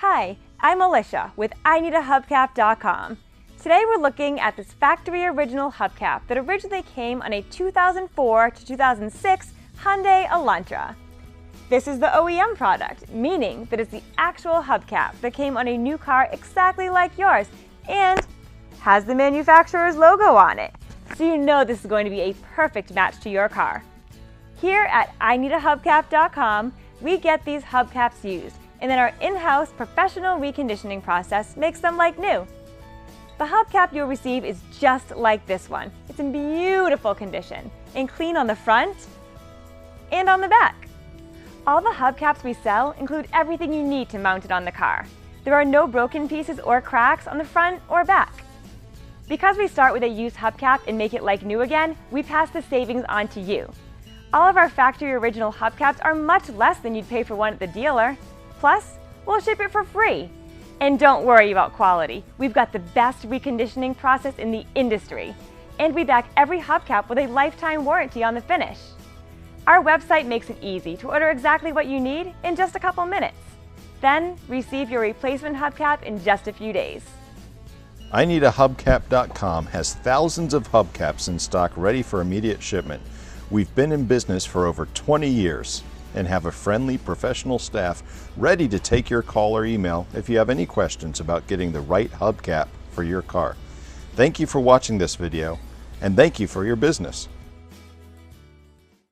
Hi, I'm Alicia with IneedAHubcap.com. Today we're looking at this factory original hubcap that originally came on a 2004 to 2006 Hyundai Elantra. This is the OEM product, meaning that it's the actual hubcap that came on a new car exactly like yours and has the manufacturer's logo on it. So you know this is going to be a perfect match to your car. Here at IneedAHubcap.com, we get these hubcaps used, and then our in-house professional reconditioning process makes them like new. The hubcap you'll receive is just like this one. It's in beautiful condition and clean on the front and on the back. All the hubcaps we sell include everything you need to mount it on the car. There are no broken pieces or cracks on the front or back. Because we start with a used hubcap and make it like new again, we pass the savings on to you. All of our factory original hubcaps are much less than you'd pay for one at the dealer. Plus, we'll ship it for free. And don't worry about quality. We've got the best reconditioning process in the industry. And we back every hubcap with a lifetime warranty on the finish. Our website makes it easy to order exactly what you need in just a couple minutes. Then, receive your replacement hubcap in just a few days. IneedAHubcap.com has thousands of hubcaps in stock ready for immediate shipment. We've been in business for over 20 years and have a friendly professional staff ready to take your call or email if you have any questions about getting the right hubcap for your car. Thank you for watching this video, and thank you for your business.